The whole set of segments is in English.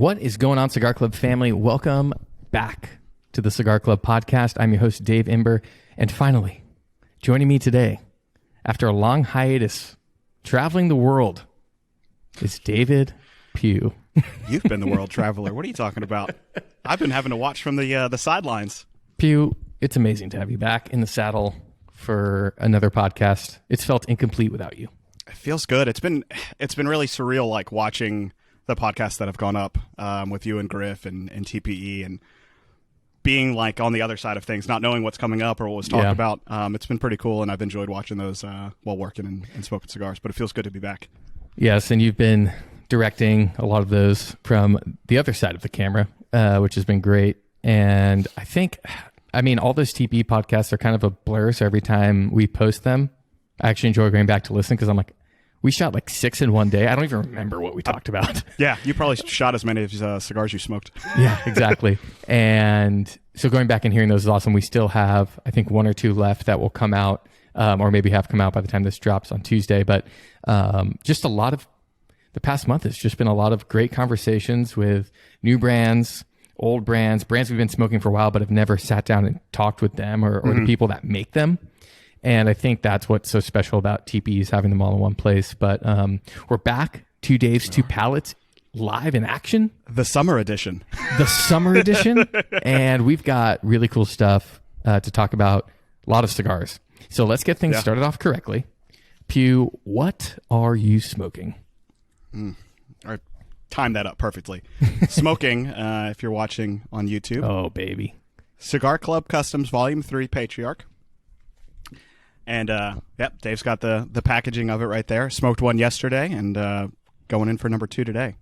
What is going on, Cigar Club family? Welcome back to the Cigar Club Podcast. I'm your host, Dave Imber. And finally, joining me today, after a long hiatus, traveling the world, is David Pugh. You've been the world traveler. What are you talking about? I've been having to watch from the sidelines. Pugh, it's amazing to have you back in the saddle for another podcast. It's felt incomplete without you. It feels good. It's been really surreal, like watching the podcasts that have gone up with you and Griff and TPE, and being like on the other side of things, not knowing what's coming up or what was talked about. It's been pretty cool, and I've enjoyed watching those while working and smoking cigars. But it feels good to be back. Yes, and you've been directing a lot of those from the other side of the camera, which has been great. And I mean, all those TPE podcasts are kind of a blur. So every time we post them, I actually enjoy going back to listen because I'm like, we shot like 6 in one day. I don't even remember what we talked about. Yeah, you probably shot as many cigars you smoked. Yeah, exactly. And so going back and hearing those is awesome. We still have, I think, 1 or 2 left that will come out, or maybe have come out by the time this drops on Tuesday. But just a lot of the past month has just been a lot of great conversations with new brands, old brands we've been smoking for a while, but have never sat down and talked with them or the people that make them. And I think that's what's so special about TPEs, having them all in one place. But we're back, 2 days, 2 pallets, live in action. The summer edition. The summer edition. And we've got really cool stuff to talk about, a lot of cigars. So let's get things started off correctly. Pugh, what are you smoking? I timed that up perfectly. Smoking, if you're watching on YouTube. Oh, baby. CigarClub Customs Volume 3 Patriarch. And, Dave's got the packaging of it right there. Smoked one yesterday and going in for number 2 today.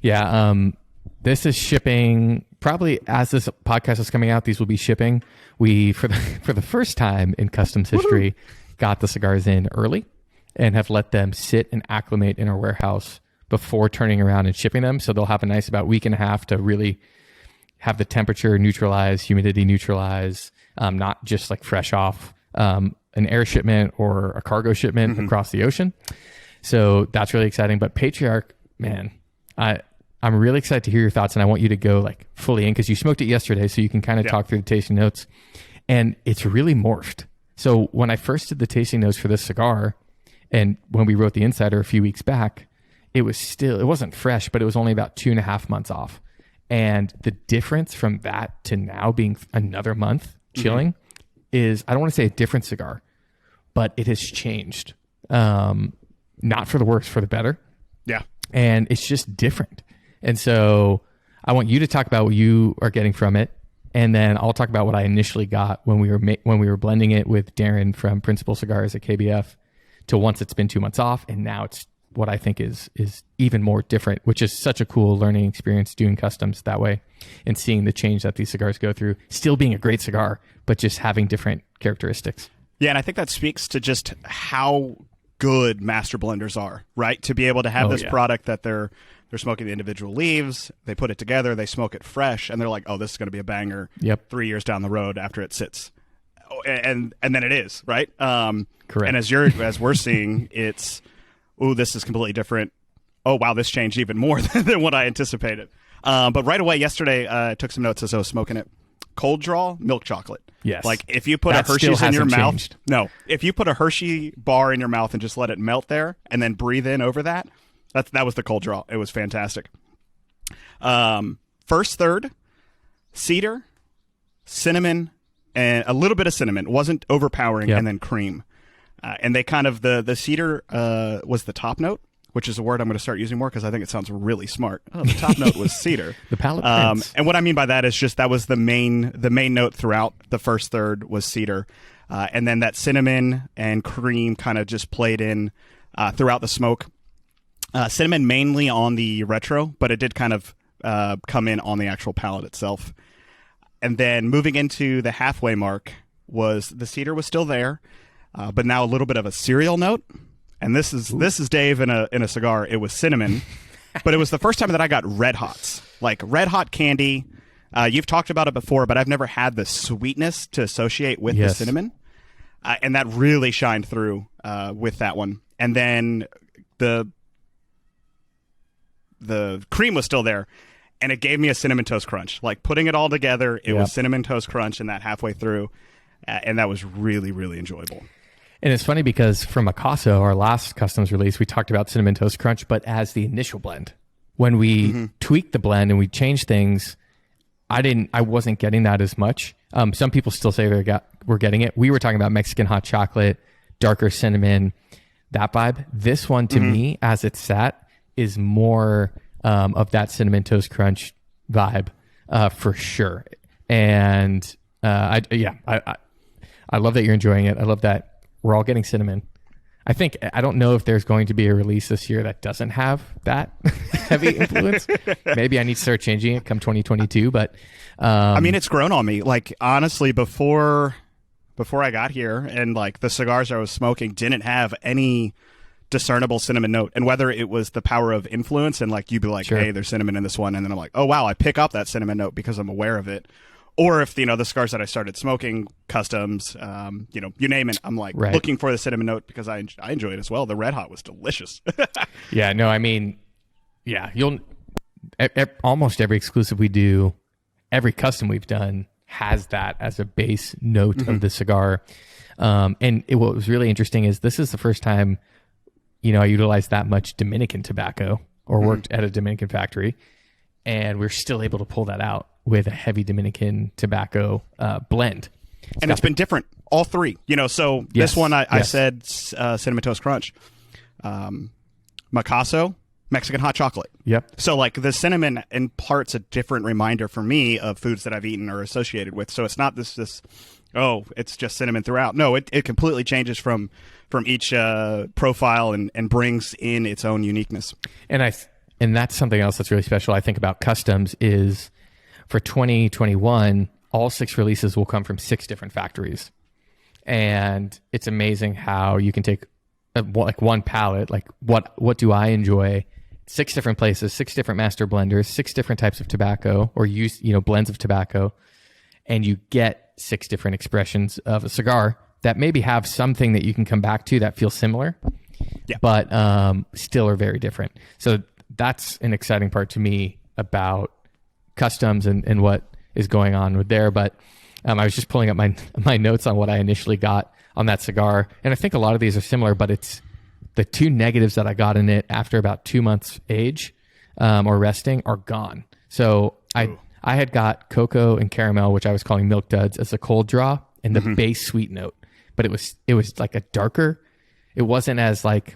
Yeah, this is shipping probably as this podcast is coming out. These will be shipping. We, for the first time in Customs history, got the cigars in early and have let them sit and acclimate in our warehouse before turning around and shipping them. So they'll have a nice about week and a half to really have the temperature neutralize, humidity neutralize, not just like fresh off an air shipment or a cargo shipment across the ocean. So that's really exciting. But Patriarch, man, I'm really excited to hear your thoughts, and I want you to go like fully in because you smoked it yesterday, so you can kind of talk through the tasting notes. And it's really morphed. So when I first did the tasting notes for this cigar, and when we wrote the Insider a few weeks back, it wasn't fresh, but it was only about 2.5 months off. And the difference from that to now being another month chilling is, I don't want to say a different cigar, but it has changed. Not for the worse, for the better. Yeah. And it's just different. And so I want you to talk about what you are getting from it. And then I'll talk about what I initially got when we were blending it with Darren from Principal Cigars at KBF to once it's been 2 months off. And now it's what I think is even more different, which is such a cool learning experience doing customs that way and seeing the change that these cigars go through, still being a great cigar, but just having different characteristics. Yeah, and I think that speaks to just how good master blenders are, right? To be able to have this product that they're smoking the individual leaves, they put it together, they smoke it fresh, and they're like, oh, this is going to be a banger 3 years down the road after it sits. And then it is, right? Correct. And as we're seeing, it's, ooh, this is completely different. Oh, wow, this changed even more than what I anticipated. But right away yesterday, I took some notes as I was smoking it. Cold draw, milk chocolate. Yes. Like if you put a Hershey's in your mouth. No, if you put a Hershey bar in your mouth and just let it melt there and then breathe in over that, that was the cold draw. It was fantastic. First third, cedar, cinnamon, and a little bit of cinnamon. It wasn't overpowering, and then cream. And they kind of, the cedar was the top note, which is a word I'm going to start using more because I think it sounds really smart. Oh, the top note was cedar. The palate prints. And what I mean by that is just that was the main note throughout. The first third was cedar. And then that cinnamon and cream kind of just played in throughout the smoke. Cinnamon mainly on the retro, but it did kind of come in on the actual palate itself. And then moving into the halfway mark was the cedar was still there, but now a little bit of a cereal note. And this is Dave in a cigar. It was cinnamon, but it was the first time that I got Red Hots, like Red Hot candy. You've talked about it before, but I've never had the sweetness to associate with the cinnamon, and that really shined through with that one. And then the the cream was still there, and it gave me a Cinnamon Toast Crunch. Like putting it all together, it was Cinnamon Toast Crunch in that halfway through, and that was really, really enjoyable. And it's funny because from Picasso, our last customs release, we talked about Cinnamon Toast Crunch, but as the initial blend. When we tweaked the blend and we changed things, I wasn't getting that as much. Some people still say we're getting it. We were talking about Mexican hot chocolate, darker cinnamon, that vibe. This one to me, as it's sat, is more of that Cinnamon Toast Crunch vibe for sure. And I love that you're enjoying it. I love that we're all getting cinnamon. I don't know if there's going to be a release this year that doesn't have that heavy influence. Maybe I need to start changing it come 2022. But I mean, it's grown on me. Like honestly, before I got here, and like the cigars I was smoking didn't have any discernible cinnamon note. And whether it was the power of influence, and like you'd be like, hey, there's cinnamon in this one, and then I'm like, oh wow, I pick up that cinnamon note because I'm aware of it. Or if, the cigars that I started smoking, customs, you name it, I'm like looking for the cinnamon note because I enjoy it as well. The Red Hot was delicious. Yeah, no, I mean, yeah, almost every exclusive we do, every custom we've done has that as a base note of the cigar. What was really interesting is this is the first time, I utilized that much Dominican tobacco or worked at a Dominican factory, and we're still able to pull that out with a heavy Dominican tobacco blend. It's been different, all three. So this one I said Cinnamon Toast Crunch. Picasso, Mexican hot chocolate. Yep. So like the cinnamon imparts a different reminder for me of foods that I've eaten or associated with. So it's not this it's just cinnamon throughout. No, it completely changes from each profile and brings in its own uniqueness. And that's something else that's really special I think about customs is for 2021, all 6 releases will come from 6 different factories. And it's amazing how you can take one palette, like what do I enjoy? 6 different places, 6 different master blenders, 6 different types of tobacco or blends of tobacco. And you get 6 different expressions of a cigar that maybe have something that you can come back to that feels similar, but still are very different. So that's an exciting part to me about customs and what is going on with there. But I was just pulling up my notes on what I initially got on that cigar. And I think a lot of these are similar, but it's the 2 negatives that I got in it after about 2 months age or resting are gone. So I had got cocoa and caramel, which I was calling milk duds, as a cold draw and the base sweet note. But it was like a darker. It wasn't as like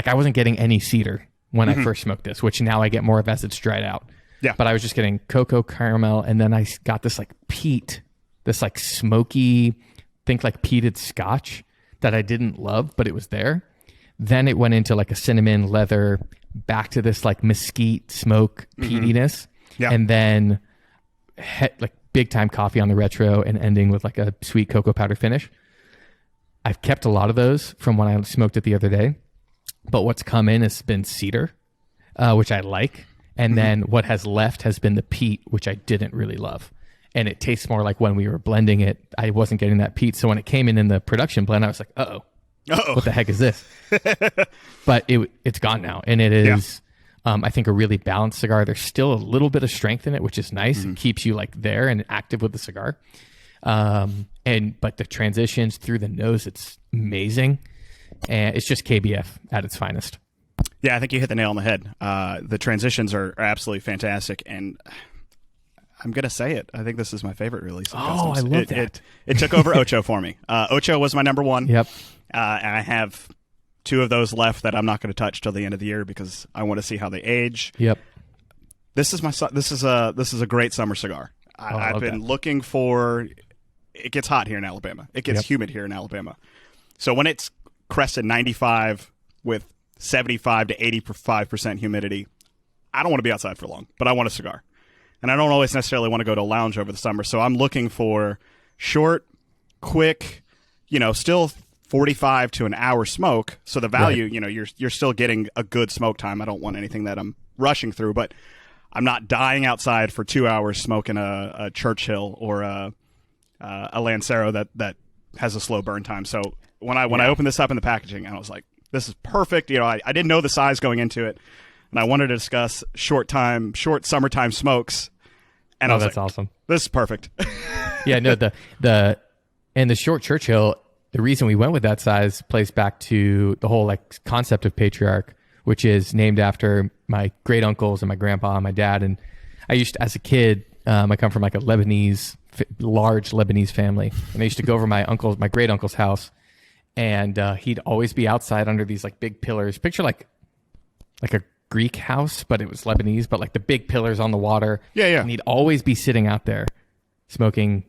I wasn't getting any cedar when I first smoked this, which now I get more of as it's dried out. Yeah. But I was just getting cocoa, caramel, and then I got this like peat, this like smoky, think like peated scotch that I didn't love, but it was there. Then it went into like a cinnamon leather, back to this like mesquite smoke peatiness. Yeah. And then like big time coffee on the retro and ending with like a sweet cocoa powder finish. I've kept a lot of those from when I smoked it the other day. But what's come in has been cedar, which I like. And then what has left has been the peat, which I didn't really love. And it tastes more like when we were blending it, I wasn't getting that peat. So when it came in the production blend, I was like, uh-oh, what the heck is this? But it's gone now. And it is, I think, a really balanced cigar. There's still a little bit of strength in it, which is nice. It keeps you like there and active with the cigar. But the transitions through the nose, it's amazing. And it's just KBF at its finest. Yeah, I think you hit the nail on the head. The transitions are absolutely fantastic, and I'm going to say it. I think this is my favorite release. I love that. It took over Ocho for me. Ocho was my number one. Yep. And I have 2 of those left that I'm not going to touch till the end of the year because I want to see how they age. Yep. This is a great summer cigar. I've been looking for. It gets hot here in Alabama. It gets humid here in Alabama. So when it's crested 95 with 75 to 85% humidity, I don't want to be outside for long, but I want a cigar. And I don't always necessarily want to go to a lounge over the summer. So I'm looking for short, quick, still 45 to an hour smoke. So the value, you're still getting a good smoke time. I don't want anything that I'm rushing through, but I'm not dying outside for 2 hours smoking a Churchill or a Lancero that has a slow burn time. So when I opened this up in the packaging, I was like, this is perfect. I didn't know the size going into it. and I wanted to discuss short summertime smokes. And I was that's like, awesome. This is perfect. Yeah, no, the short Churchill, the reason we went with that size plays back to the whole like concept of patriarch, which is named after my great uncles and my grandpa and my dad. And I used to, as a kid, I come from like a large Lebanese family, and I used to go over my great uncle's house, and he'd always be outside under these like big pillars. Picture like a Greek house, but it was Lebanese, but like the big pillars on the water. Yeah. And he'd always be sitting out there smoking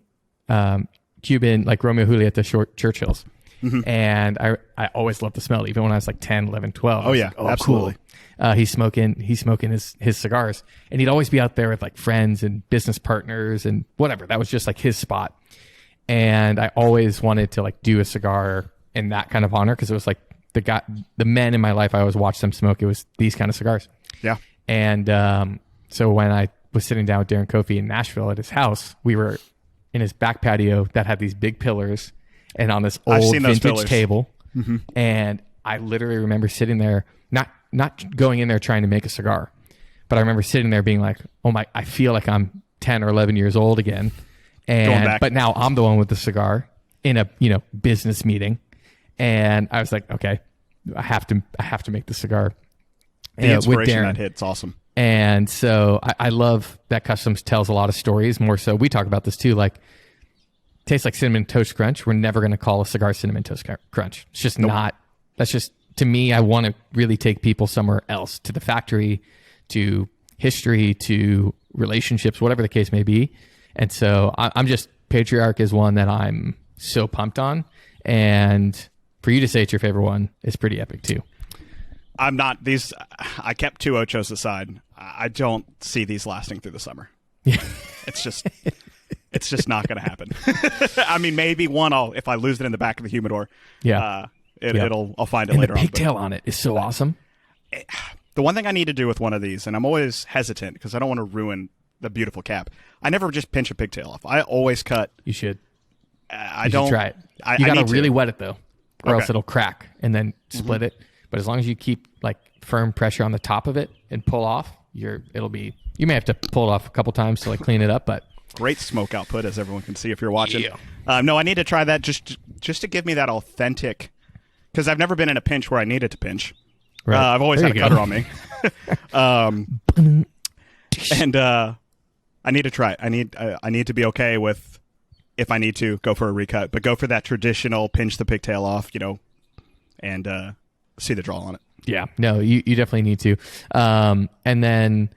Cuban, like Romeo and Juliet, the short Churchills. Mm-hmm. And I always loved the smell, even when I was like 10, 11, 12. Oh, yeah, like, absolutely. Cool. He's smoking his cigars. And he'd always be out there with like friends and business partners and whatever. That was just like his spot. And I always wanted to like do a cigar in that kind of honor, because it was like the men in my life, I always watched them smoke. It was these kind of cigars. Yeah. And so when I was sitting down with Darren Kofi in Nashville at his house, we were in his back patio that had these big pillars and on this old vintage table. Mm-hmm. And I literally remember sitting there, not going in there trying to make a cigar, but I remember sitting there being like, oh my, I feel like I'm 10 or 11 years old again. And, but now I'm the one with the cigar in a, business meeting. And I was like, okay, I have to make the cigar. The inspiration that hits awesome. And so I love that Customs tells a lot of stories. More so, we talk about this too. Like, tastes like Cinnamon Toast Crunch. We're never going to call a cigar Cinnamon Toast Crunch. It's just not. That's just, to me, I want to really take people somewhere else, to the factory, to history, to relationships, whatever the case may be. And so I'm just, Patriarch is one that I'm so pumped on. And for you to say it's your favorite one is pretty epic too. I'm not. I kept 2 Ochos aside. I don't see these lasting through the summer. Yeah. It's just not going to happen. I mean, maybe one if I lose it in the back of the humidor. Yeah. I'll find it later on. The pigtail on it is so awesome. The one thing I need to do with one of these, and I'm always hesitant because I don't want to ruin the beautiful cap. I never just pinch a pigtail off. I always cut. You should. I don't should try it. You got to really wet it though, or else it'll crack and then split it. But as long as you keep like firm pressure on the top of it and pull off, you may have to pull it off a couple times to like clean it up, but great smoke output, as everyone can see if you're watching. Yeah. No, I need to try that just to give me that authentic, because I've never been in a pinch where I needed to pinch. Right. I've always had a cutter on me. And I need to try it. I need to be okay with, if I need to, go for a recut, but go for that traditional pinch the pigtail off, and see the draw on it. Yeah, no, you definitely need to. And then,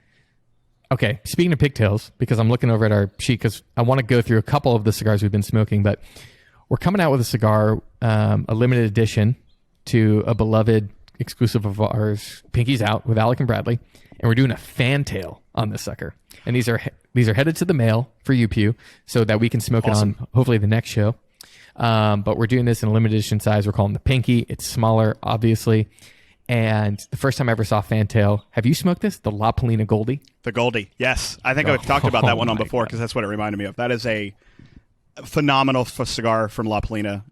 okay, speaking of pigtails, because I'm looking over at our sheet, because I want to go through a couple of the cigars we've been smoking, but we're coming out with a cigar, a limited edition to a beloved exclusive of ours, Pinky's Out, with Alec and Bradley, and we're doing a fantail on this sucker. And these are headed to the mail for you, Pugh, so that we can smoke it on hopefully the next show. But we're doing this in a limited edition size. We're calling the Pinky. It's smaller, obviously. And the first time I ever saw fantail, have you smoked this? The La Polina Goldie? The Goldie, yes. I think I've talked about that one on before, because that's what it reminded me of. That is a phenomenal cigar from La Polina.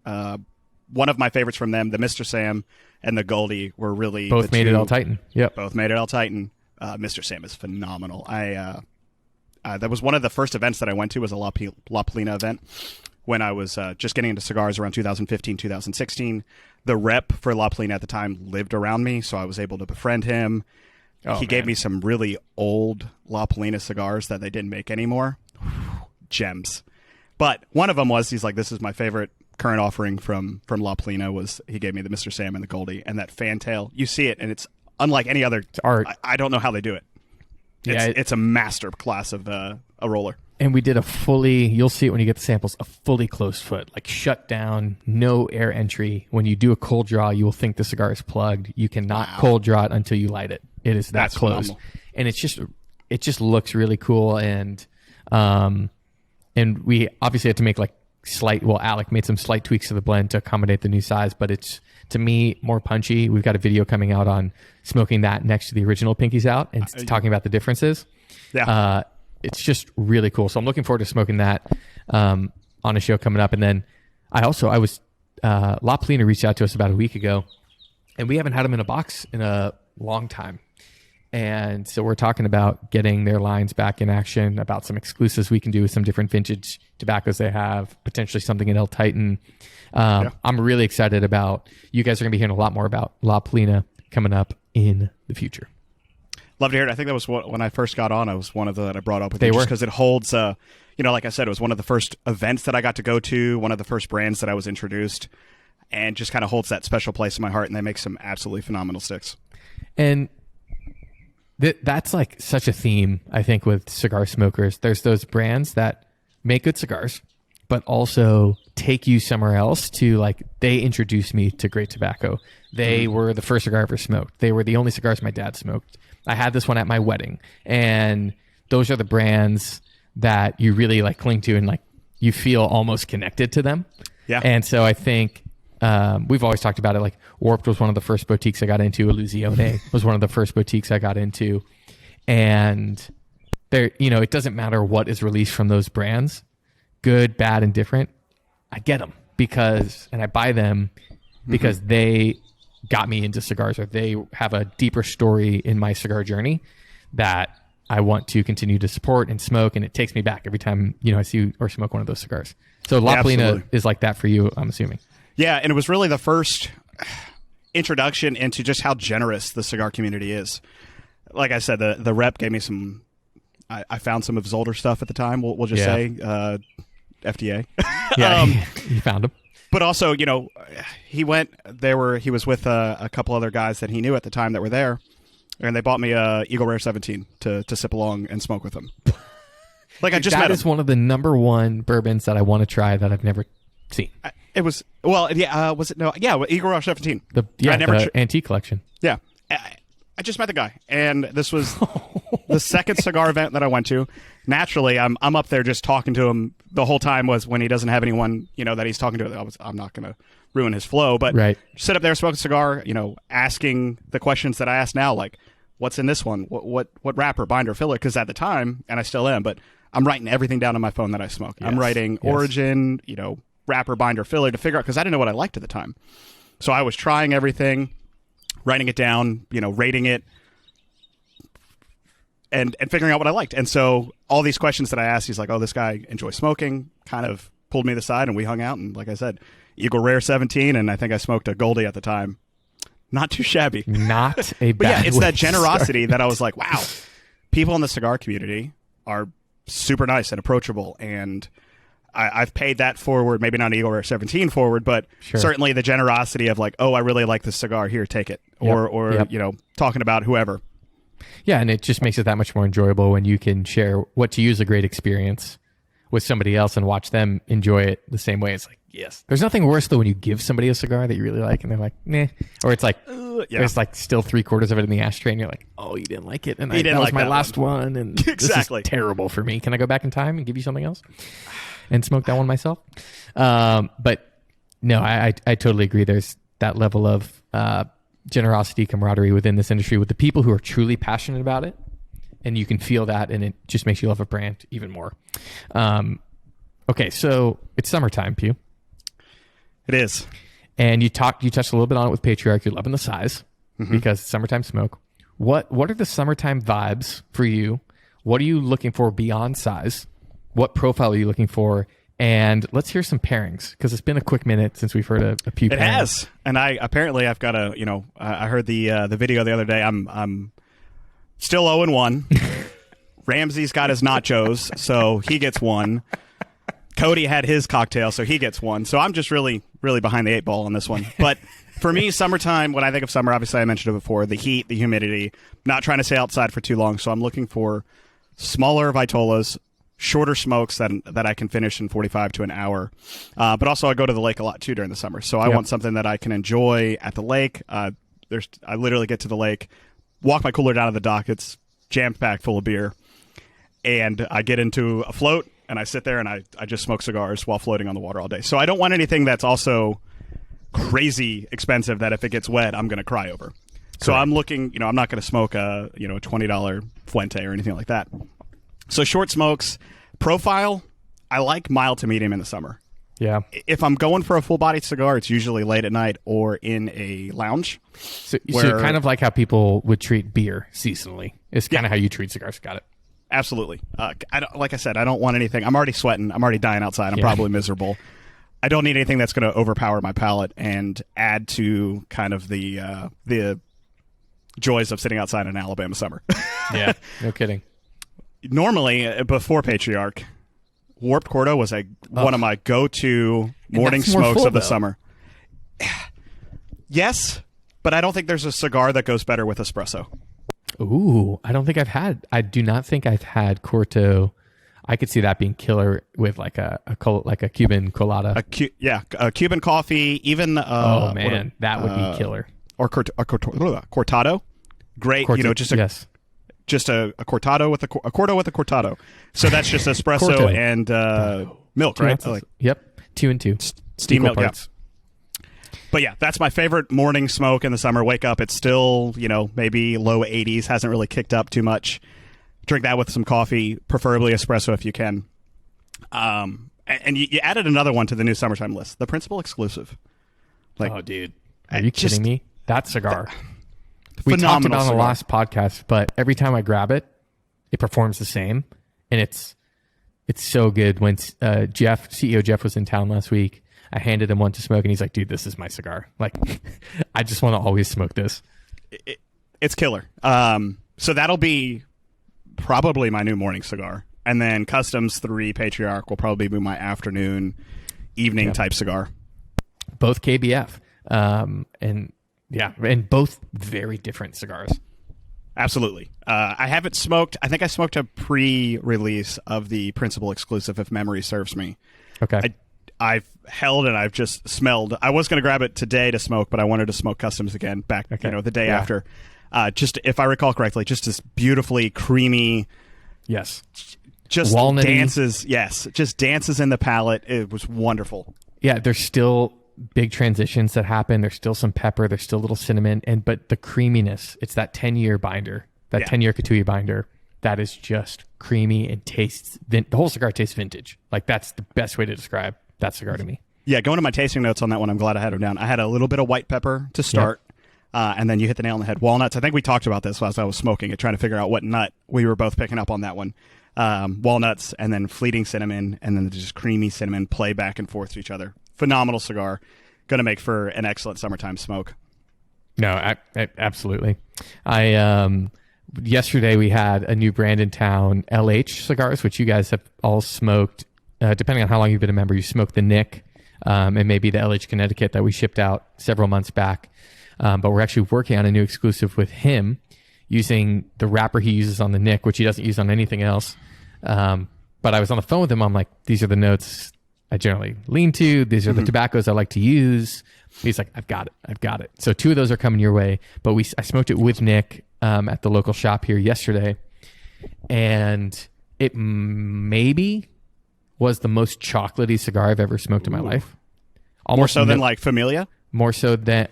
One of my favorites from them, the Mr. Sam and the Goldie, were really both made it El Titan. Yep, both made it El Titan. Mr. Sam is phenomenal. That was one of the first events that I went to, was a La Polina event when I was just getting into cigars around 2015, 2016. The rep for La Polina at the time lived around me, so I was able to befriend him. He gave me some really old La Polina cigars that they didn't make anymore. Gems. But one of them was, he's like, this is my favorite current offering from La Polina, was he gave me the Mr. Sam and the Goldie, and that fantail. You see it, and it's unlike any other. It's art. I don't know how they do it. It's a master class of a roller. And we did you'll see it when you get the samples, a fully closed foot, like shut down, no air entry. When you do a cold draw, you will think the cigar is plugged. You cannot cold draw it until you light it. It is that close. Phenomenal. And it just looks really cool. And we obviously had to make Alec made some slight tweaks to the blend to accommodate the new size, but it's, to me, more punchy. We've got a video coming out on smoking that next to the original Pinky's Out and talking about the differences. Yeah. It's just really cool. So I'm looking forward to smoking that on a show coming up. And then La Polina reached out to us about a week ago, and we haven't had them in a box in a long time. And so we're talking about getting their lines back in action, about some exclusives we can do with some different vintage tobaccos they have, potentially something in El Titan. I'm really excited about, you guys are going to be hearing a lot more about La Polina coming up in the future. Love to hear it. I think that was when I first got on. I was one of the that I brought up with you because it holds, like I said, it was one of the first events that I got to go to, one of the first brands that I was introduced, and just kind of holds that special place in my heart, and they make some absolutely phenomenal sticks. And that's like such a theme, I think, with cigar smokers. There's those brands that make good cigars, but also take you somewhere else to, like, they introduced me to great tobacco. They were the first cigar I ever smoked. They were the only cigars my dad smoked. I had this one at my wedding. And those are the brands that you really like cling to and like you feel almost connected to them. Yeah. And so I think we've always talked about it. Like Warped was one of the first boutiques I got into. Illusione was one of the first boutiques I got into. And there, it doesn't matter what is released from those brands, good, bad, and different. I get them and I buy them because they got me into cigars, or they have a deeper story in my cigar journey that I want to continue to support and smoke. And it takes me back every time, I see or smoke one of those cigars. So La Polina is like that for you, I'm assuming. Yeah. And it was really the first introduction into just how generous the cigar community is. Like I said, the rep gave me some, I found some of his older stuff at the time. We'll just say, FDA. Yeah. You found him. But also, he was with a couple other guys that he knew at the time that were there, and they bought me a Eagle Rare 17 to sip along and smoke with them. Like I just met him. That is one of the number one bourbons that I want to try that I've never seen. It was was it? No, yeah, Eagle Rare 17. The antique collection. Yeah, I just met the guy, and this was the second cigar event that I went to. Naturally, I'm up there just talking to him the whole time. Was when he doesn't have anyone that he's talking to. I'm not going to ruin his flow, but sit up there, smoke a cigar, asking the questions that I ask now, like what's in this one, what wrapper, binder, filler, because at the time, and I still am, but I'm writing everything down on my phone that I smoke. Yes. I'm writing origin, wrapper, binder, filler to figure out, because I didn't know what I liked at the time. So I was trying everything, writing it down, rating it, and figuring out what I liked. And so all these questions that I asked, he's like, oh, this guy enjoys smoking, kind of pulled me to the side, and we hung out. And like I said, Eagle Rare 17, and I think I smoked a Goldie at the time. Not too shabby. Not a bad But yeah, it's that generosity start. That I was like, wow, people in the cigar community are super nice and approachable. And I've paid that forward, maybe not Eagle Rare 17 forward, but certainly the generosity of like, oh, I really like this cigar, here, take it. Or talking about whoever. Yeah, and it just makes it that much more enjoyable when you can share what to you is a great experience with somebody else and watch them enjoy it the same way. It's like, yes. There's nothing worse though when you give somebody a cigar that you really like and they're like, nah. Or it's like, there's like still 3/4 of it in the ashtray and you're like, oh, you didn't like it. And that was my last one. And exactly. This is terrible for me. Can I go back in time and give you something else and smoke that one myself? But no, I totally agree. There's that level of generosity, camaraderie within this industry with the people who are truly passionate about it. And you can feel that, and it just makes you love a brand even more. Okay, so it's summertime, Pugh. It is. And you touched a little bit on it with Patriarch. You're loving the size because it's summertime smoke. What are the summertime vibes for you? What are you looking for beyond size? What profile are you looking for? And let's hear some pairings, because it's been a quick minute since we've heard a few pairings. It has. And I've got a, I heard the video the other day. I'm still 0-1. Ramsey's got his nachos, so he gets one. Cody had his cocktail, so he gets one. So I'm just really, really behind the 8 ball on this one. But for me, summertime, when I think of summer, obviously I mentioned it before, the heat, the humidity, not trying to stay outside for too long. So I'm looking for smaller Vitolas, shorter smokes that I can finish in 45 to an hour. But also I go to the lake a lot too during the summer. So I want something that I can enjoy at the lake. I literally get to the lake, walk my cooler down to the dock. It's jam-packed full of beer. And I get into a float and I sit there and I just smoke cigars while floating on the water all day. So I don't want anything that's also crazy expensive that if it gets wet, I'm going to cry over. So I'm looking, I'm not going to smoke a $20 Fuente or anything like that. So short smokes, profile, I like mild to medium in the summer. Yeah. If I'm going for a full-bodied cigar, it's usually late at night or in a lounge. So kind of like how people would treat beer seasonally. It's kind of how you treat cigars. Got it. Absolutely. Like I said, I don't want anything. I'm already sweating. I'm already dying outside. I'm probably miserable. I don't need anything that's going to overpower my palate and add to kind of the joys of sitting outside in Alabama summer. Yeah, no kidding. Normally, before Patriarch, Warped Cordo was one of my go-to morning smokes of the summer. Yes, but I don't think there's a cigar that goes better with espresso. Ooh, I do not think I've had Corto. I could see that being killer with like a Cuban colada. A Cuban coffee, even. That would be killer. Or cortado. Great, just a cortado with a corto with a cortado. So that's just espresso and milk, right? Yep, 2 and 2. Steam milk, parts. Yeah. But yeah, that's my favorite morning smoke in the summer. Wake up, it's still, maybe low 80s, hasn't really kicked up too much. Drink that with some coffee, preferably espresso if you can. And you added another one to the new summertime list, the Principal Exclusive. Oh, dude. Are you kidding me? That cigar. We Phenomenal talked about cigar. on the last podcast, but every time I grab it, it performs the same. And it's so good. When CEO Jeff was in town last week, I handed him one to smoke, and he's like, dude, this is my cigar. Like, I just want to always smoke this. It's killer. So that'll be probably my new morning cigar. And then Customs 3 Patriarch will probably be my afternoon, evening type cigar. Both KBF. And both very different cigars. Absolutely. I haven't smoked. I think I smoked a pre-release of the Principal Exclusive, if memory serves me. Okay. I've held and I've just smelled. I was going to grab it today to smoke, but I wanted to smoke Customs again back, the day after. Just if I recall correctly, just this beautifully creamy. Yes. Just walnutty. Dances. Yes. Just dances in the palate. It was wonderful. Yeah. There's still big transitions that happen. There's still some pepper. There's still a little cinnamon, but the creaminess, it's that 10-year binder, 10-year Katuya binder. That is just creamy and tastes. The whole cigar tastes vintage. Like, that's the best way to describe that cigar to me. Yeah, going to my tasting notes on that one, I'm glad I had them down. I had a little bit of white pepper to start, and then you hit the nail on the head. Walnuts. I think we talked about this as I was smoking it, trying to figure out what nut we were both picking up on that one. Walnuts, and then fleeting cinnamon, and then just creamy cinnamon play back and forth to each other. Phenomenal cigar. Going to make for an excellent summertime smoke. No, absolutely. Yesterday we had a new brand in town, LH Cigars, which you guys have all smoked. Depending on how long you've been a member, you smoked the Nick and maybe the LH Connecticut that we shipped out several months back. But we're actually working on a new exclusive with him using the wrapper he uses on the Nick, which he doesn't use on anything else. But I was on the phone with him. I'm like, these are the notes I generally lean to. These are the tobaccos I like to use. He's like, I've got it. So 2 of those are coming your way. But I smoked it with Nick at the local shop here yesterday. And it maybe was the most chocolatey cigar I've ever smoked in my life. Almost more so than like Familia? More so than...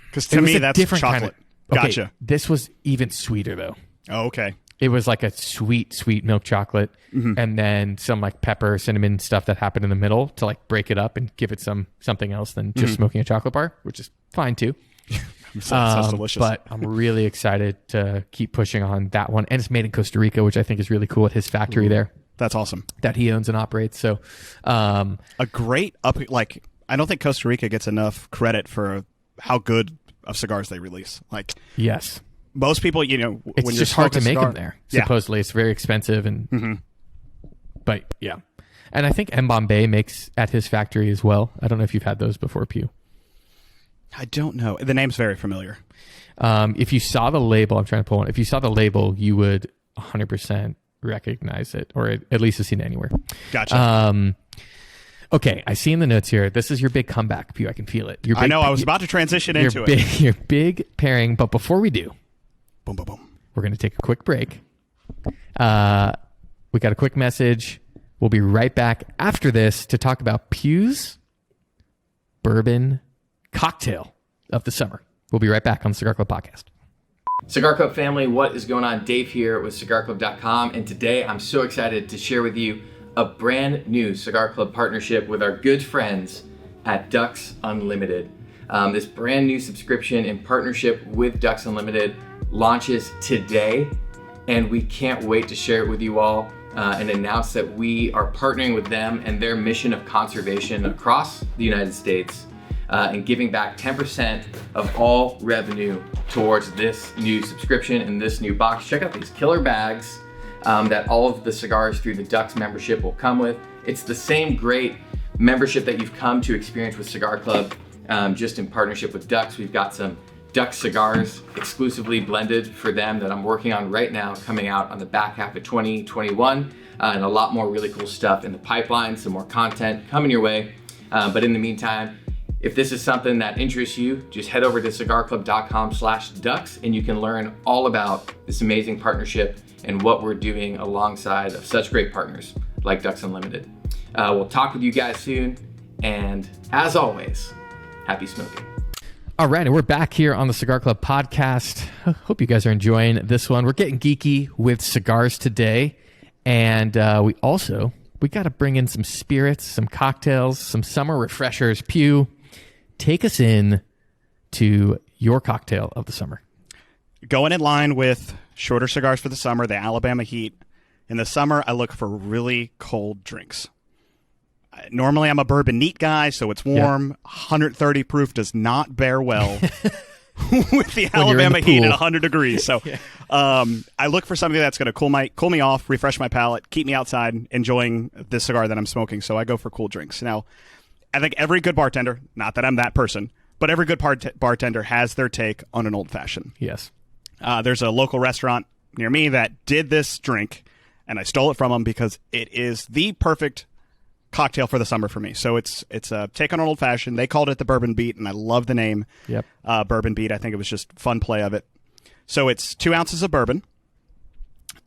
Because to me, that's chocolate. Kind of, okay, gotcha. This was even sweeter, though. Oh, okay. It was like a sweet milk chocolate, and then some like pepper, cinnamon stuff that happened in the middle to like break it up and give it something else than just smoking a chocolate bar, which is fine too. Sounds delicious. But I'm really excited to keep pushing on that one, and it's made in Costa Rica, which I think is really cool at his factory there. That's awesome. That he owns and operates. So, a great I don't think Costa Rica gets enough credit for how good of cigars they release. Like, yes. Most people, it's when just you're hard to make cigar, them there. Supposedly, it's very expensive, and but yeah, and I think M. Bombay makes at his factory as well. I don't know if you've had those before, Pugh. I don't know. The name's very familiar. If you saw the label, I'm trying to pull one. If you saw the label, you would 100% recognize it, or at least have seen it anywhere. Gotcha. Okay, I see in the notes here. This is your big comeback, Pugh. I can feel it. I know. I was about to transition into it. Your big pairing, but before we do. Boom, boom, boom. We're going to take a quick break. We got a quick message. We'll be right back after this to talk about Pugh's bourbon cocktail of the summer. We'll be right back on the Cigar Club Podcast. Cigar Club family, what is going on? Dave here with CigarClub.com, and today I'm so excited to share with you a brand new Cigar Club partnership with our good friends at Ducks Unlimited. This brand new subscription in partnership with Ducks Unlimited launches today, and we can't wait to share it with you all and announce that we are partnering with them and their mission of conservation across the United States and giving back 10% of all revenue towards this new subscription and this new box. Check out these killer bags that all of the cigars through the Ducks membership will come with. It's the same great membership that you've come to experience with Cigar Club, just in partnership with Ducks. We've got some Ducks cigars exclusively blended for them that I'm working on right now, coming out on the back half of 2021, and a lot more really cool stuff in the pipeline, some more content coming your way. But in the meantime, if this is something that interests you, just head over to cigarclub.com/ducks and you can learn all about this amazing partnership and what we're doing alongside of such great partners like Ducks Unlimited. We'll talk with you guys soon, and as always, happy smoking. All right, and we're back here on the Cigar Club podcast. Hope you guys are enjoying this one. We're getting geeky with cigars today, and we got to bring in some spirits, some cocktails, some summer refreshers. Pugh, take us in to your cocktail of the summer. Going in line with shorter cigars for the summer, the Alabama Heat. In the summer, I look for really cold drinks. Normally, I'm a bourbon neat guy, so it's warm. 130 proof does not bear well with the Alabama Heat at 100 degrees. So I look for something that's going to cool me off, refresh my palate, keep me outside enjoying this cigar that I'm smoking. So I go for cool drinks. Now, I think every good bartender, not that I'm that person, but every good bartender has their take on an old-fashioned. Yes. There's a local restaurant near me that did this drink, and I stole it from them because it is the perfect cocktail for the summer for me. So it's a take on an old-fashioned. They called it the Bourbon Beat, and I love the name. Yep. Bourbon Beat. I think it was just fun play of it. So it's 2 ounces of bourbon.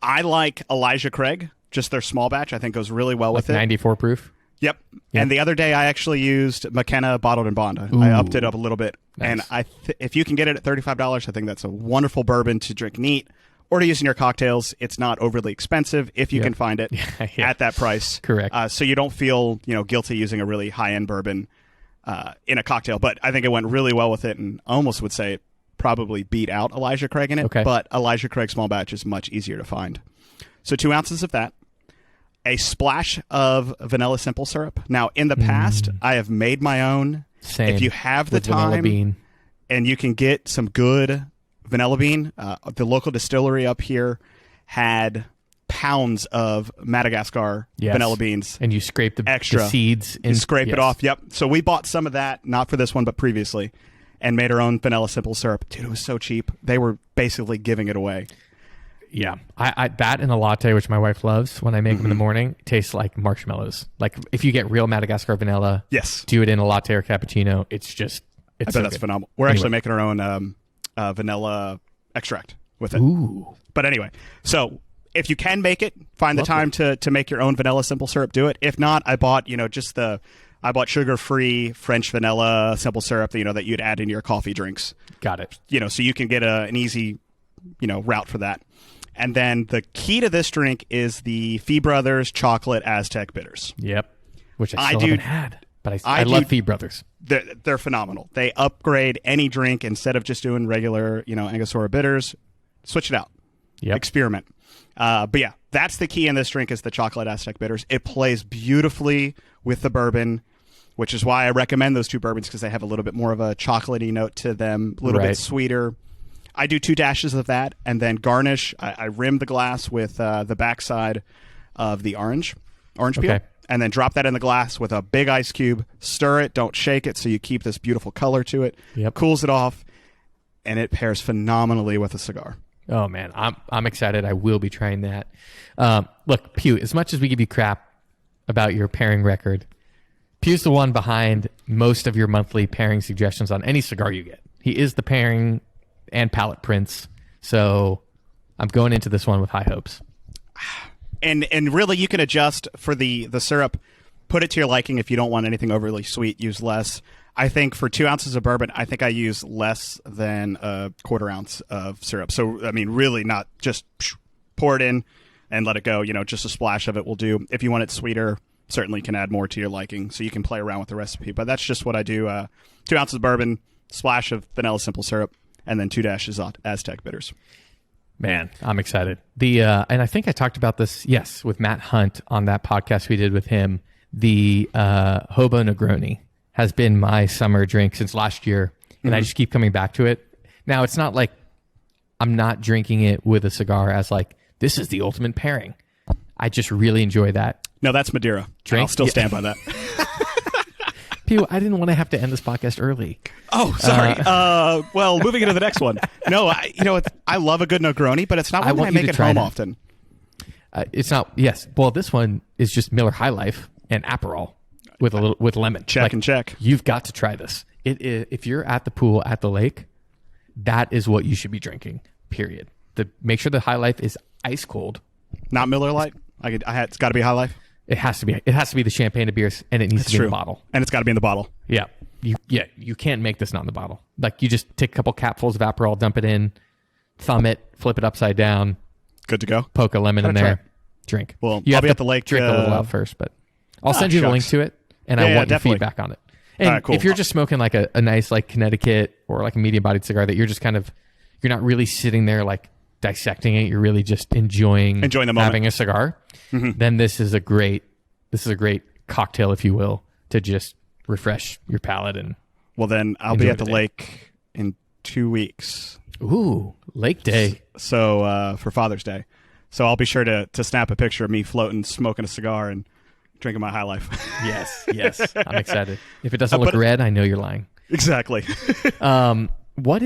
I like Elijah Craig, just their small batch. I think goes really well with it. 94 proof? Yep. And the other day I actually used McKenna Bottled and Bond. I upped it up a little bit. Nice. And if you can get it at $35, I think that's a wonderful bourbon to drink neat or to use in your cocktails. It's not overly expensive if you can find it at that price. Correct. So you don't feel guilty using a really high-end bourbon in a cocktail. But I think it went really well with it, and I almost would say it probably beat out Elijah Craig in it. Okay. But Elijah Craig small batch is much easier to find. So 2 ounces of that. A splash of vanilla simple syrup. Now, in the past, I have made my own. Same. If you have the With vanilla time bean. and you can get some good vanilla bean, the local distillery up here had pounds of Madagascar vanilla beans. And you scrape the extra the seeds. You scrape it off. Yep. So we bought some of that, not for this one, but previously, and made our own vanilla simple syrup. Dude, it was so cheap. They were basically giving it away. Yeah, I that and a latte, which my wife loves when I make them in the morning, tastes like marshmallows. Like if you get real Madagascar vanilla, do it in a latte or cappuccino. It's just, it's I bet that's phenomenal. We're actually making our own vanilla extract with it. Ooh. But anyway, so if you can make it, find the time to make your own vanilla simple syrup. Do it. If not, I bought I bought sugar-free French vanilla simple syrup that you'd add into your coffee drinks. Got it. So you can get an easy route for that. And then the key to this drink is the Fee Brothers Chocolate Aztec Bitters. Yep. Which I still haven't had. But I love Fee Brothers. They're phenomenal. They upgrade any drink instead of just doing regular, Angostura bitters. Switch it out. Yep. Experiment. But yeah, that's the key in this drink is the Chocolate Aztec Bitters. It plays beautifully with the bourbon, which is why I recommend those two bourbons because they have a little bit more of a chocolatey note to them, a little bit sweeter. I do 2 dashes of that, and then garnish. I rim the glass with the backside of the orange peel, and then drop that in the glass with a big ice cube. Stir it, don't shake it, so you keep this beautiful color to it. Yep. Cools it off, and it pairs phenomenally with a cigar. Oh man, I'm excited. I will be trying that. Look, Pugh, as much as we give you crap about your pairing record, Pugh's the one behind most of your monthly pairing suggestions on any cigar you get. He is the pairing and palette prince. So I'm going into this one with high hopes. And really, you can adjust for the syrup. Put it to your liking. If you don't want anything overly sweet, use less. I think for 2 ounces of bourbon, I think I use less than a 1/4 ounce of syrup. So, I mean, really not just pour it in. and let it go. Just a splash of it will do. If you want it sweeter, certainly can add more to your liking, so you can play around with the recipe. But that's just what I do. 2 ounces of bourbon, splash of vanilla simple syrup, and then 2 dashes of Aztec bitters. Man, I'm excited. And I think I talked about this, yes, with Matt Hunt on that podcast we did with him. The Hobo Negroni has been my summer drink since last year, and I just keep coming back to it. Now, it's not like I'm not drinking it with a cigar as like, this is the ultimate pairing. I just really enjoy that. No, that's Madeira. Drink? I'll still stand by that. Pew, I didn't want to have to end this podcast early. Oh, sorry. Well, moving into the next one. No, I love a good Negroni, but it's not one I make at home often. It's not. Yes. Well, this one is just Miller High Life and Aperol with lemon. Check and check. You've got to try this. If you're at the pool at the lake, that is what you should be drinking. Period. Make sure the High Life is ice cold. Not Miller Lite. It's got to be High Life. It has to be. It has to be the champagne de beers, and it needs to be in the bottle. And it's got to be in the bottle. Yeah. You can't make this not in the bottle. Like, you just take a couple capfuls of Aperol, dump it in, thumb it, flip it upside down. Good to go. Poke a lemon in there. Drink. Well, I'll be at the lake. Drink a little out first, but I'll send you the link to it, and I want your feedback on it. And right, cool. If you're just smoking like a nice like Connecticut or like a medium-bodied cigar that you're just kind of, you're not really sitting there like dissecting it, you're really just enjoying the moment, having a cigar, then this is a great cocktail, if you will, to just refresh your palate. And well, then I'll be at the lake in 2 weeks. Ooh, Lake Day. So for Father's Day. So I'll be sure to snap a picture of me floating, smoking a cigar, and drinking my High Life. Yes. I'm excited. If it doesn't look red, I know you're lying. Exactly. What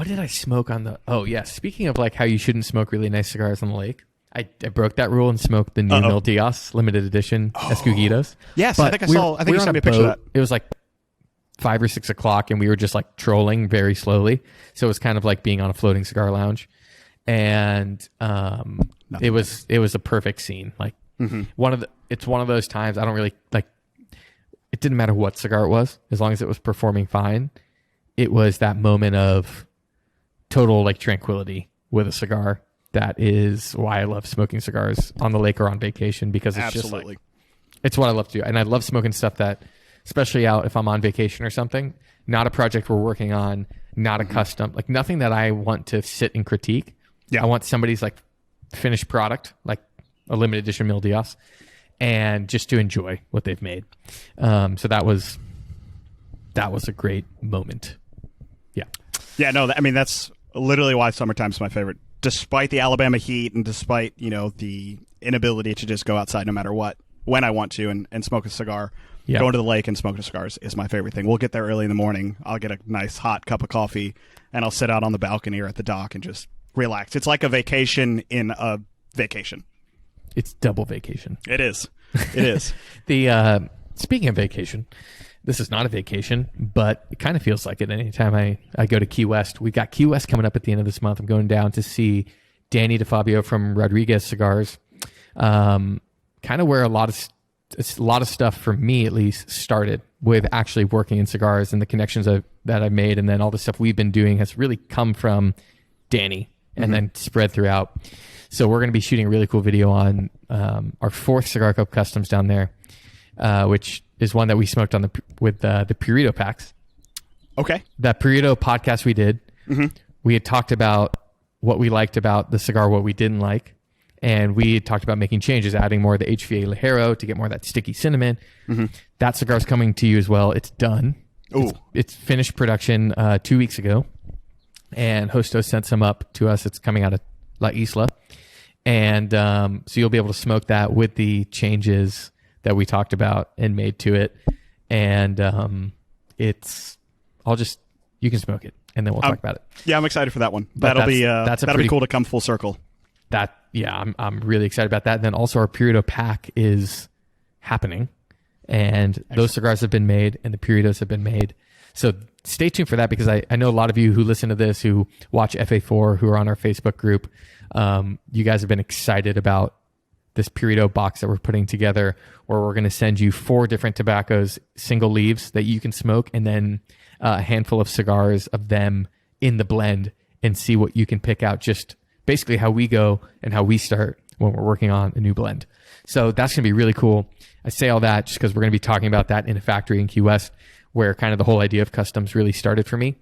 did I smoke on the... Oh, yeah. Speaking of like how you shouldn't smoke really nice cigars on the lake, I broke that rule and smoked the new Mil Diaz limited edition Escogitos. Yes, but I think you sent me a picture of that. It was like 5 or 6 o'clock, and we were just like trolling very slowly. So it was kind of like being on a floating cigar lounge. And it was a perfect scene. Like it's one of those times I don't really like. It didn't matter what cigar it was, as long as it was performing fine. It was that moment of total like tranquility with a cigar. That is why I love smoking cigars on the lake or on vacation, because it's just like, it's what I love to do. And I love smoking stuff that, especially out if I'm on vacation or something, not a project we're working on, not a custom, like nothing that I want to sit and critique. Yeah. I want somebody's like finished product, like a limited edition Mil Diaz, and just to enjoy what they've made. So that was a great moment. Yeah. Yeah, no, that's literally why summertime's my favorite. Despite the Alabama heat and despite, the inability to just go outside no matter what, when I want to and smoke a cigar, going to the lake and smoking cigars is my favorite thing. We'll get there early in the morning. I'll get a nice hot cup of coffee, and I'll sit out on the balcony or at the dock and just relax. It's like a vacation in a vacation. It's double vacation. It is. It is. Speaking of vacation, this is not a vacation, but it kind of feels like it anytime I go to Key West. We've got Key West coming up at the end of this month. I'm going down to see Danny DeFabio from Rodriguez Cigars. Kind of where a lot of stuff for me at least started with actually working in cigars, and the connections that I've made, and then all the stuff we've been doing has really come from Danny and then spread throughout. So we're going to be shooting a really cool video on our 4th CigarClub Customs down there, which is one that we smoked on with the Purito packs. Okay. That Purito podcast we did, we had talked about what we liked about the cigar, what we didn't like. And we had talked about making changes, adding more of the HVA Ligero to get more of that sticky cinnamon. That cigar's coming to you as well. It's done. Ooh. It's finished production 2 weeks ago. And Hostos sent some up to us. It's coming out of La Isla. And so you'll be able to smoke that with the changes that we talked about and made to it. And you can smoke it, and then we'll talk about it. Yeah, I'm excited for that one. That'll be cool to come full circle. I'm really excited about that. And then also our Purito pack is happening, and those cigars have been made, and the Puritos have been made. So stay tuned for that, because I know a lot of you who listen to this, who watch FA4, who are on our Facebook group, you guys have been excited about this Purito box that we're putting together, where we're going to send you 4 different tobaccos, single leaves that you can smoke, and then a handful of cigars of them in the blend, and see what you can pick out just basically how we go and how we start when we're working on a new blend. So that's going to be really cool. I say all that just because we're going to be talking about that in a factory in Key West, where kind of the whole idea of customs really started for me.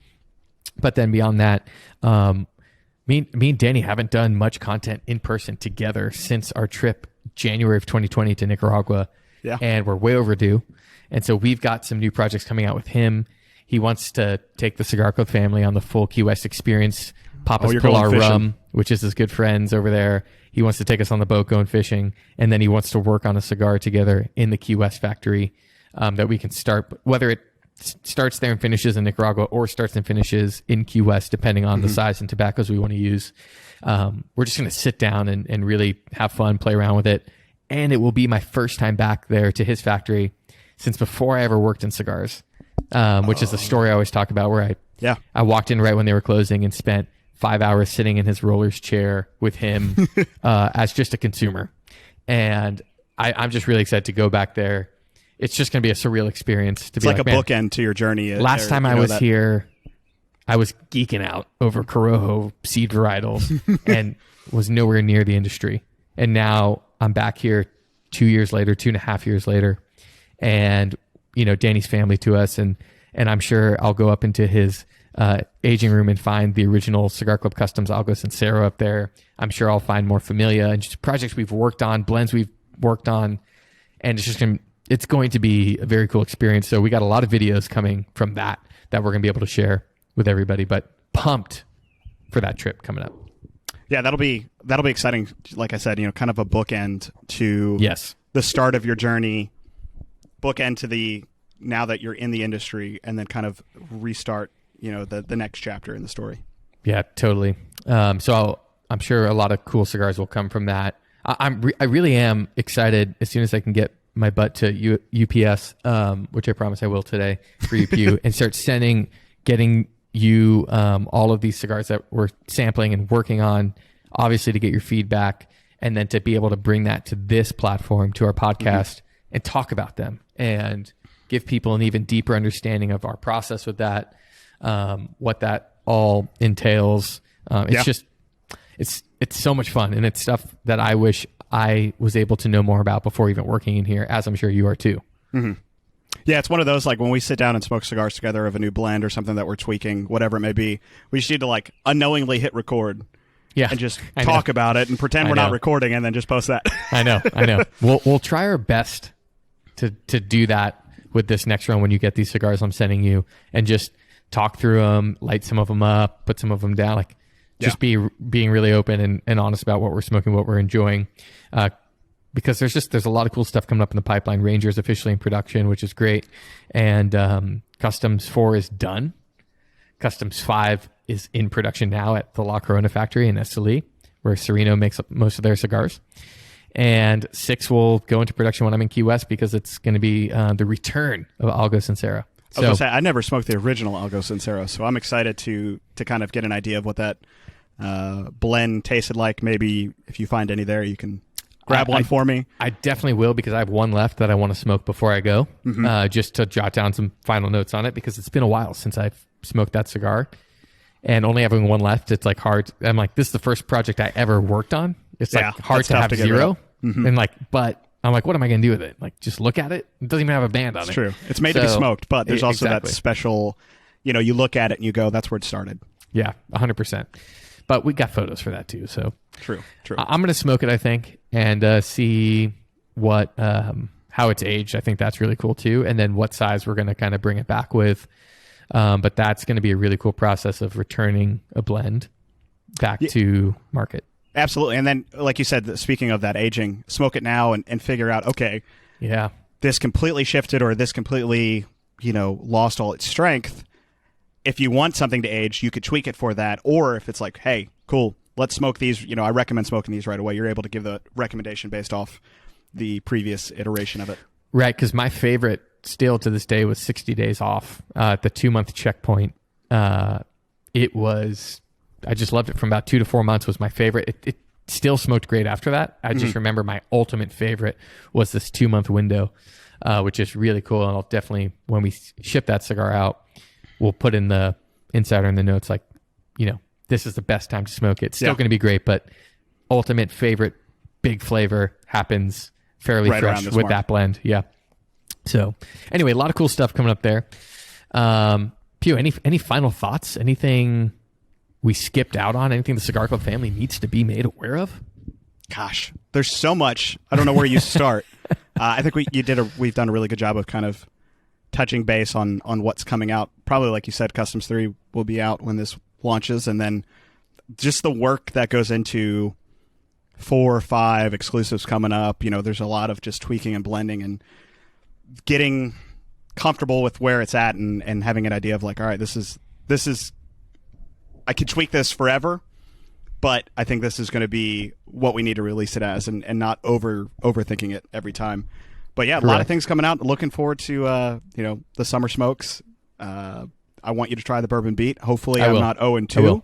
But then beyond that, me and Danny haven't done much content in person together since our trip January of 2020 to Nicaragua. Yeah. And we're way overdue. And so we've got some new projects coming out with him. He wants to take the Cigar Club family on the full Key West experience. Papa's Pilar Rum, which is his good friends over there. He wants to take us on the boat going fishing. And then he wants to work on a cigar together in the Key West factory that we can start, whether it starts there and finishes in Nicaragua or starts and finishes in Key West, depending on the size and tobaccos we want to use. We're just going to sit down and really have fun, play around with it. And it will be my first time back there to his factory since before I ever worked in cigars, which is the story I always talk about, where I walked in right when they were closing and spent 5 hours sitting in his roller's chair with him as just a consumer. And I'm just really excited to go back there. It's just going to be a surreal experience. It's like a bookend to your journey. Last time I was here, I was geeking out over Corojo seed varietals and was nowhere near the industry. And now I'm back here 2 years later, 2.5 years later. And, you know, Danny's family to us. And I'm sure I'll go up into his aging room and find the original Cigar Club Customs Algo Sincero up there. I'm sure I'll find more Familia and just projects we've worked on, blends we've worked on. And it's going to be a very cool experience. So we got a lot of videos coming from that we're going to be able to share with everybody, but pumped for that trip coming up. Yeah, that'll be exciting. Like I said, you know, kind of a bookend to the start of your journey, bookend to the now that you're in the industry, and then kind of restart, you know, the next chapter in the story. Yeah, totally. So I'm sure a lot of cool cigars will come from that. I really am excited as soon as I can get my butt to UPS, which I promise I will today for you, Pugh, and start getting you all of these cigars that we're sampling and working on, obviously to get your feedback, and then to be able to bring that to this platform, to our podcast, and talk about them and give people an even deeper understanding of our process with that, what that all entails. It's so much fun, and it's stuff that I wish I was able to know more about before even working in here, as I'm sure you are too. Mm-hmm. Yeah, it's one of those, like, when we sit down and smoke cigars together of a new blend or something that we're tweaking, whatever it may be, we just need to, like, unknowingly hit record and just talk about it and pretend we're not recording and then just post that. I know. We'll try our best to do that with this next round when you get these cigars I'm sending you, and just talk through them, light some of them up, put some of them down, like just being really open and honest about what we're smoking, what we're enjoying. Because there's a lot of cool stuff coming up in the pipeline. Ranger's officially in production, which is great. And Customs 4 is done. Customs 5 is in production now at the La Corona factory in Esteli, where Sereno makes up most of their cigars. And 6 will go into production when I'm in Key West, because it's going to be the return of Algo Sincero. I was going to say, I never smoked the original Algo Sincero, so I'm excited to kind of get an idea of what that blend tasted like. Maybe if you find any there, you can grab one for me. I definitely will, because I have one left that I want to smoke before I go, just to jot down some final notes on it, because it's been a while since I've smoked that cigar. And only having one left, it's like hard. I'm like, this is the first project I ever worked on. It's like hard to have zero. And like, but I'm like, what am I going to do with it? Like, just look at it. It doesn't even have a band on it. It's true. It's made to be smoked, but there's also that special, you know, you look at it and you go, that's where it started. Yeah, 100%. But we got photos for that too. So true. I'm going to smoke it, I think, and see what how it's aged. I think that's really cool too. And then what size we're going to kind of bring it back with. But that's going to be a really cool process of returning a blend back to market. Absolutely. And then, like you said, speaking of that aging, smoke it now and figure out, okay, this completely shifted, or this completely, you know, lost all its strength. If you want something to age, you could tweak it for that. Or if it's like, hey, cool, let's smoke these. You know, I recommend smoking these right away. You're able to give the recommendation based off the previous iteration of it. Right, because my favorite still to this day was 60 days off at the 2-month checkpoint. It was, I just loved it. From about 2 to 4 months was my favorite. It still smoked great after that. I just remember my ultimate favorite was this 2-month window, which is really cool. And I'll definitely, when we ship that cigar out, we'll put in the insider in the notes, like, you know, this is the best time to smoke it. It's still Yeah. going to be great, but ultimate favorite big flavor happens fairly Right around fresh this with mark. that blend. Yeah. So anyway, a lot of cool stuff coming up there. Pugh, any final thoughts? Anything we skipped out on? Anything the Cigar Club family needs to be made aware of? Gosh, there's so much. I don't know where you start. I think we've done a really good job of kind of touching base on what's coming out. Probably, like you said, Customs 3 will be out when this launches, and then just the work that goes into 4 or 5 exclusives coming up. There's a lot of just tweaking and blending and getting comfortable with where it's at, and having an idea of like, all right, this is I could tweak this forever, but I think this is going to be what we need to release it as, and not overthinking it every time. But yeah, a lot of things coming out. Looking forward to the summer smokes. I want you to try the bourbon beat. Hopefully, I'm not 0-2.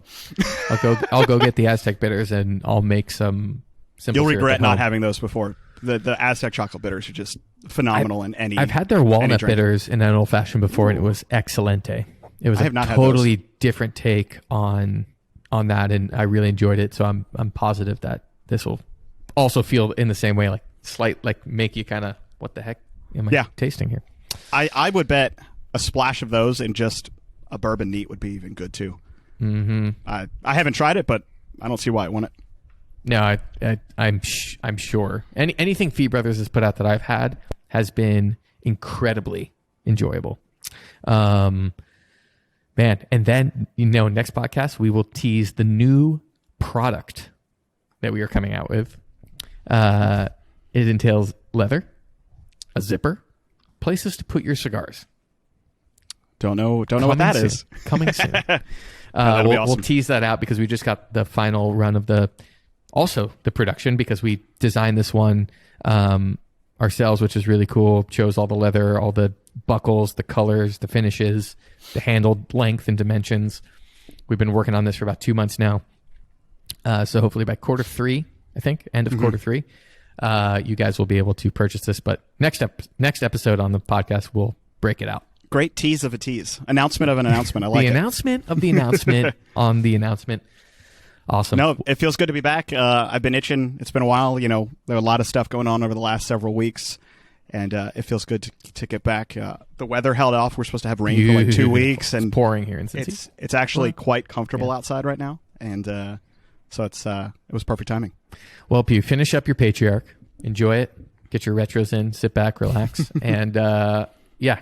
I'll go get the Aztec bitters, and I'll make some simple You'll syrup regret at not home. having those before. The Aztec chocolate bitters are just phenomenal in any. I've had their walnut drink. bitters in an old fashioned before, and it was excelente. It was I a have not had totally different take on that, and I really enjoyed it. So I'm positive that this will also feel in the same way, like make you kind of, what the heck am I tasting here? I would bet a splash of those in just a bourbon neat would be even good too. Mm-hmm. I haven't tried it, but I don't see why I want it. No, I'm sure anything Fee Brothers has put out that I've had has been incredibly enjoyable. Man, and then next podcast we will tease the new product that we are coming out with. It entails leather, a zipper, places to put your cigars. Don't know what that is. Coming soon. That'll be awesome. We'll tease that out because we just got the final run of the production, because we designed this one ourselves, which is really cool. Chose all the leather, all the buckles, the colors, the finishes, the handle length and dimensions. We've been working on this for about 2 months now. So hopefully by quarter 3, I think, end of quarter 3, you guys will be able to purchase this. But next episode on the podcast, we'll break it out. Great tease of a tease. Announcement of an announcement. I like the it. announcement of the announcement on the announcement. Awesome. No, it feels good to be back. I've been itching. It's been a while. There are a lot of stuff going on over the last several weeks, and it feels good to get back. The weather held off. We're supposed to have rain for like 2 weeks, and it's pouring here in Cincy. It's actually quite comfortable outside right now, and so it was perfect timing. Well, Pugh, finish up your Patriarch. Enjoy it. Get your retros in. Sit back, relax, and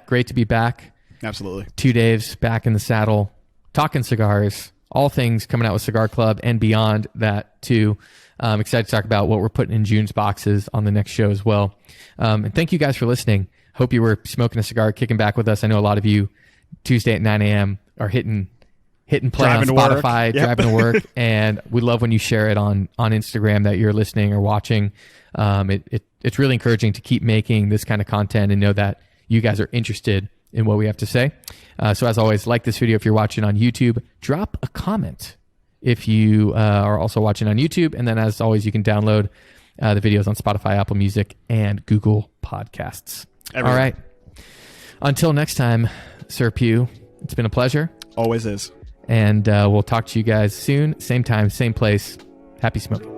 great to be back. Absolutely. 2 days back in the saddle, talking cigars. All things coming out with Cigar Club and beyond that too. I'm excited to talk about what we're putting in June's boxes on the next show as well. And thank you guys for listening. Hope you were smoking a cigar, kicking back with us. I know a lot of you Tuesday at 9 a.m. are hitting play Driving on to work. Spotify, Yep. driving to work. And we love when you share it on Instagram that you're listening or watching. It's really encouraging to keep making this kind of content and know that you guys are interested in what we have to say. So as always, like this video if you're watching on YouTube. Drop a comment if you are also watching on YouTube. And then as always, you can download the videos on Spotify, Apple Music, and Google Podcasts. Everything. All right. Until next time, Sir Pugh, it's been a pleasure. Always is. And we'll talk to you guys soon. Same time, same place. Happy smoking.